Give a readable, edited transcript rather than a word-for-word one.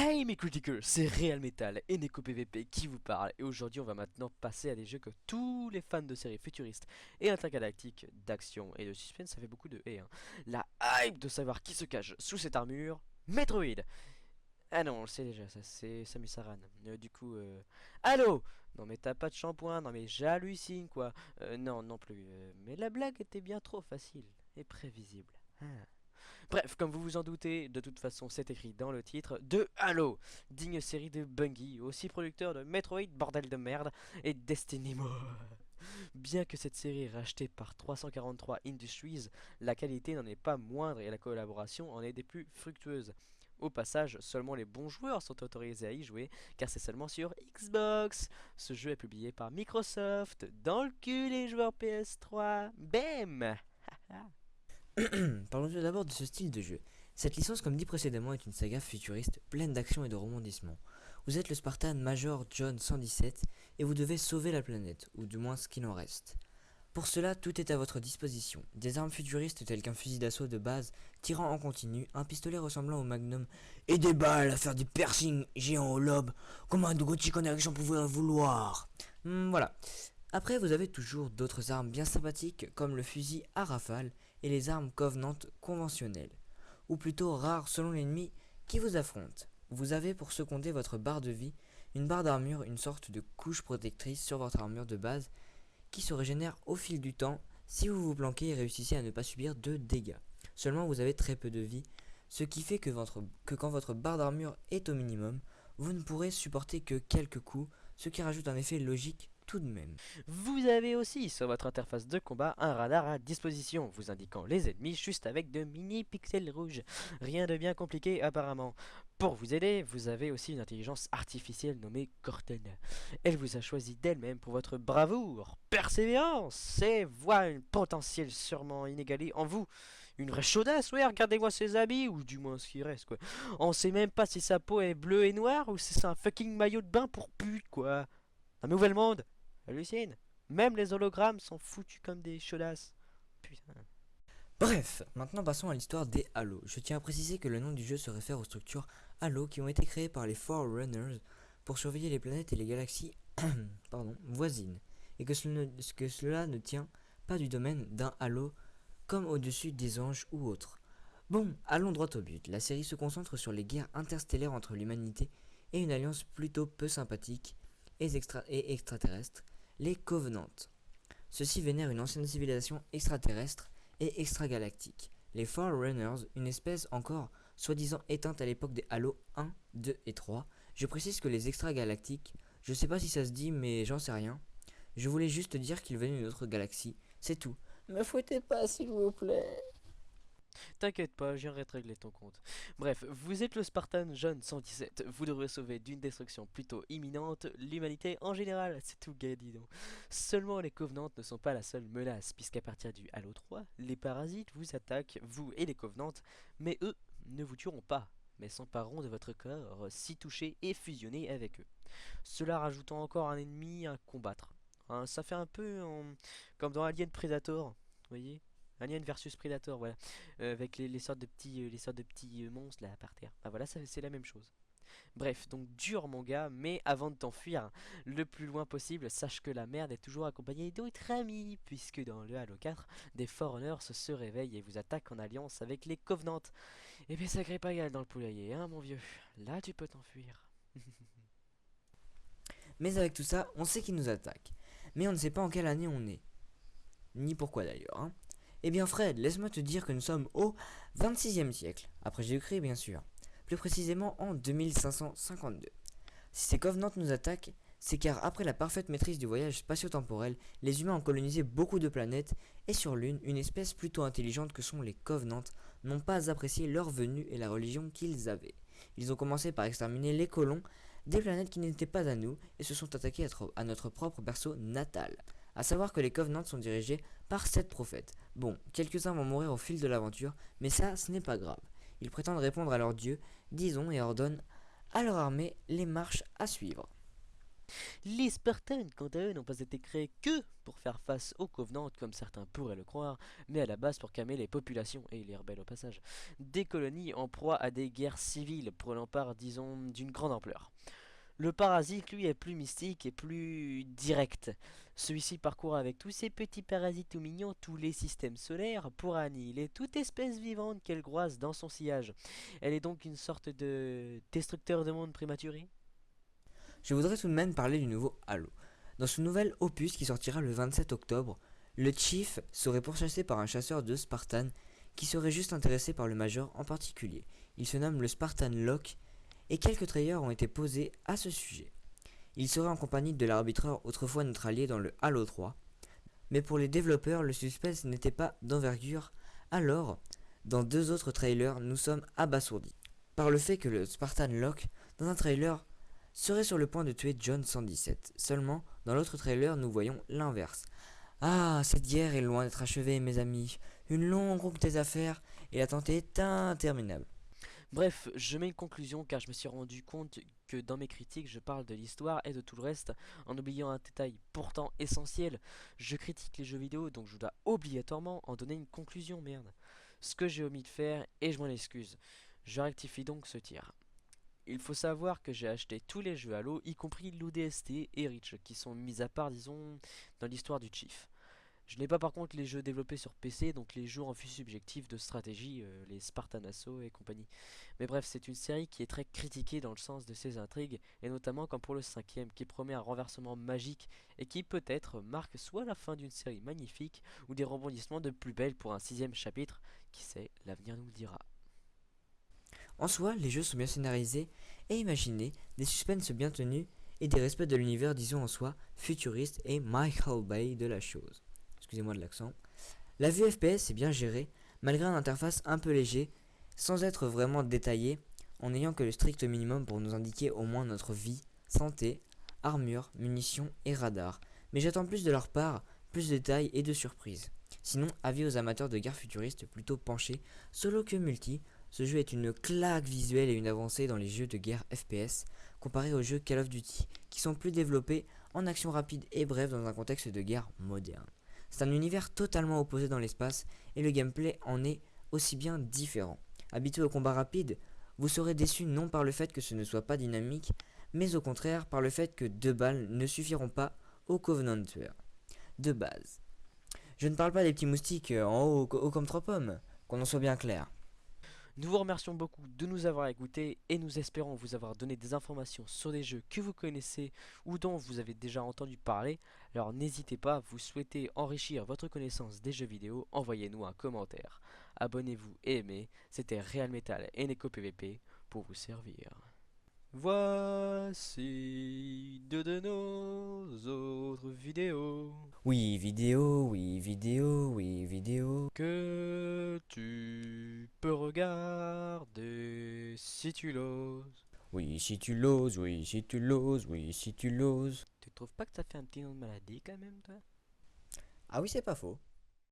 Hey mes critiquers, c'est Real Metal et Neko PVP qui vous parle et aujourd'hui on va maintenant passer à des jeux que tous les fans de séries futuristes et intergalactiques d'action et de suspense, ça fait beaucoup de hein. La hype de savoir qui se cache sous cette armure, Metroid. Ah non, on le sait déjà, ça c'est Samus Aran. Allô. Non mais t'as pas de shampoing, non mais j'hallucine quoi. Non, non plus. Mais la blague était bien trop facile et prévisible. Bref, comme vous vous en doutez, de toute façon c'est écrit dans le titre, de Halo, digne série de Bungie, aussi producteur de Metroid, bordel de merde, et Destiny More. Bien que cette série est rachetée par 343 Industries, la qualité n'en est pas moindre et la collaboration en est des plus fructueuses. Au passage, seulement les bons joueurs sont autorisés à y jouer, car c'est seulement sur Xbox. Ce jeu est publié par Microsoft, dans le cul les joueurs PS3, BAM. Parlons tout d'abord de ce style de jeu. Cette licence, comme dit précédemment, est une saga futuriste pleine d'action et de rebondissements. Vous êtes le Spartan Major John 117 et vous devez sauver la planète, ou du moins ce qu'il en reste. Pour cela, tout est à votre disposition. Des armes futuristes telles qu'un fusil d'assaut de base tirant en continu, un pistolet ressemblant au Magnum et des balles à faire des piercings géants au lobe, comme un Gothic en érection pouvait vouloir. Voilà. Après, vous avez toujours d'autres armes bien sympathiques comme le fusil à rafale et les armes Covenant conventionnelles, ou plutôt rares selon l'ennemi qui vous affronte. Vous avez pour seconder votre barre de vie une barre d'armure, une sorte de couche protectrice sur votre armure de base qui se régénère au fil du temps si vous vous planquez et réussissez à ne pas subir de dégâts. Seulement vous avez très peu de vie, ce qui fait que quand votre barre d'armure est au minimum, vous ne pourrez supporter que quelques coups, ce qui rajoute un effet logique tout de même. Vous avez aussi sur votre interface de combat un radar à disposition, vous indiquant les ennemis juste avec de mini pixels rouges. Rien de bien compliqué apparemment. Pour vous aider, vous avez aussi une intelligence artificielle nommée Cortana. Elle vous a choisi d'elle-même pour votre bravoure, persévérance et voit un potentiel sûrement inégalé en vous. Une vraie chaudasse, ouais, regardez-moi ses habits, ou du moins ce qui reste quoi. On sait même pas si sa peau est bleue et noire ou si c'est un fucking maillot de bain pour pute quoi. Un nouvel monde. Hallucine. Même les hologrammes sont foutus comme des chaudasses. Putain. Bref, maintenant passons à l'histoire des Halo. Je tiens à préciser que le nom du jeu se réfère aux structures Halo qui ont été créées par les Forerunners pour surveiller les planètes et les galaxies voisines, et que cela ne tient pas du domaine d'un Halo comme au-dessus des anges ou autres. Bon, allons droit au but. La série se concentre sur les guerres interstellaires entre l'humanité et une alliance plutôt peu sympathique et extraterrestre, les Covenants. Ceux-ci vénèrent une ancienne civilisation extraterrestre et extragalactique. Les Forerunners, une espèce encore soi-disant éteinte à l'époque des Halo 1, 2 et 3. Je précise que les extragalactiques, je sais pas si ça se dit mais j'en sais rien. Je voulais juste dire qu'ils venaient d'une autre galaxie, c'est tout. Me fouettez pas s'il vous plaît. T'inquiète pas, je viendrai te régler ton compte. Bref, vous êtes le Spartan Jeune 117. Vous devrez sauver d'une destruction plutôt imminente l'humanité en général. C'est tout gay, dis donc. Seulement les Covenants ne sont pas la seule menace, puisqu'à partir du Halo 3, les parasites vous attaquent, vous et les Covenants, mais eux ne vous tueront pas, mais s'empareront de votre corps si touché et fusionné avec eux. Cela rajoutant encore un ennemi à combattre. Hein, ça fait un peu comme dans Alien Predator, vous voyez, Alien versus Predator, voilà. Avec les sortes de petits monstres là par terre. Bah voilà, c'est la même chose. Bref, donc dur mon gars, mais avant de t'enfuir le plus loin possible, sache que la merde est toujours accompagnée d'autres amis, puisque dans le Halo 4, des Forerunners se réveillent et vous attaquent en alliance avec les Covenants. Et bien ça crée pas mal dans le poulailler, hein mon vieux. Là tu peux t'enfuir. Mais avec tout ça, on sait qu'ils nous attaquent. Mais on ne sait pas en quelle année on est. Ni pourquoi d'ailleurs, hein. Eh bien Fred, laisse-moi te dire que nous sommes au 26e siècle, après Jésus-Christ bien sûr, plus précisément en 2552. Si ces Covenants nous attaquent, c'est car après la parfaite maîtrise du voyage spatio-temporel, les humains ont colonisé beaucoup de planètes, et sur l'une, une espèce plutôt intelligente que sont les Covenants n'ont pas apprécié leur venue et la religion qu'ils avaient. Ils ont commencé par exterminer les colons des planètes qui n'étaient pas à nous, et se sont attaqués à notre propre berceau natal. A savoir que les Covenants sont dirigés par 7 prophètes. Bon, quelques-uns vont mourir au fil de l'aventure, mais ça, ce n'est pas grave. Ils prétendent répondre à leur dieu, disons, et ordonnent à leur armée les marches à suivre. Les Spartans, quant à eux, n'ont pas été créés que pour faire face aux Covenants, comme certains pourraient le croire, mais à la base pour calmer les populations, et les rebelles au passage, des colonies en proie à des guerres civiles prenant part, disons, d'une grande ampleur. Le parasite, lui, est plus mystique et plus direct. Celui-ci parcourt avec tous ces petits parasites tout mignons tous les systèmes solaires pour annihiler toute espèce vivante qu'elle croise dans son sillage. Elle est donc une sorte de destructeur de monde prématuré. Je voudrais tout de même parler du nouveau Halo. Dans ce nouvel opus qui sortira le 27 octobre, le Chief serait pourchassé par un chasseur de Spartan qui serait juste intéressé par le Major en particulier. Il se nomme le Spartan Locke et quelques trailers ont été posés à ce sujet. Il serait en compagnie de l'arbitreur autrefois notre allié dans le Halo 3, mais pour les développeurs, le suspense n'était pas d'envergure, alors, dans deux autres trailers, nous sommes abasourdis par le fait que le Spartan Locke, dans un trailer, serait sur le point de tuer John 117. Seulement, dans l'autre trailer, nous voyons l'inverse. Ah, cette guerre est loin d'être achevée, mes amis. Une longue route des affaires, et l'attente est interminable. Bref, je mets une conclusion car je me suis rendu compte que dans mes critiques, je parle de l'histoire et de tout le reste en oubliant un détail pourtant essentiel. Je critique les jeux vidéo donc je dois obligatoirement en donner une conclusion, merde. Ce que j'ai omis de faire et je m'en excuse. Je rectifie donc ce tir. Il faut savoir que j'ai acheté tous les jeux Halo, y compris l'ODST et Reach, qui sont mis à part, disons, dans l'histoire du Chief. Je n'ai pas par contre les jeux développés sur PC, donc les jeux en vue subjective de stratégie, les Spartan Assault et compagnie. Mais bref, c'est une série qui est très critiquée dans le sens de ses intrigues, et notamment comme pour le cinquième, qui promet un renversement magique et qui peut-être marque soit la fin d'une série magnifique, ou des rebondissements de plus belle pour un sixième chapitre. Qui sait, l'avenir nous le dira. En soi, les jeux sont bien scénarisés et imaginés, des suspens bien tenus et des respects de l'univers, disons en soi, futuriste et Michael Bay de la chose. Excusez-moi de l'accent. La vue FPS est bien gérée, malgré une interface un peu léger, sans être vraiment détaillée, en n'ayant que le strict minimum pour nous indiquer au moins notre vie, santé, armure, munitions et radar. Mais j'attends plus de leur part, plus de détails et de surprises. Sinon, avis aux amateurs de guerre futuriste plutôt penchés, solo que multi, ce jeu est une claque visuelle et une avancée dans les jeux de guerre FPS, comparé aux jeux Call of Duty, qui sont plus développés en action rapide et brève dans un contexte de guerre moderne. C'est un univers totalement opposé dans l'espace et le gameplay en est aussi bien différent. Habitué au combat rapide, vous serez déçu non par le fait que ce ne soit pas dynamique, mais au contraire par le fait que deux balles ne suffiront pas au Covenant tueur. De base. Je ne parle pas des petits moustiques en haut comme trois pommes, qu'on en soit bien clair. Nous vous remercions beaucoup de nous avoir écoutés et nous espérons vous avoir donné des informations sur des jeux que vous connaissez ou dont vous avez déjà entendu parler. Alors n'hésitez pas, vous souhaitez enrichir votre connaissance des jeux vidéo, envoyez-nous un commentaire. Abonnez-vous et aimez, c'était Real Metal et Neko PVP pour vous servir. Voici deux de nos autres vidéos Oui, vidéo, oui, vidéo, oui, vidéo. que tu peux regarder si tu l'oses. Oui, si tu l'oses, oui, si tu l'oses, oui, si tu l'oses. Tu trouves pas que ça fait un petit nom de maladie quand même, toi? Ah oui, c'est pas faux.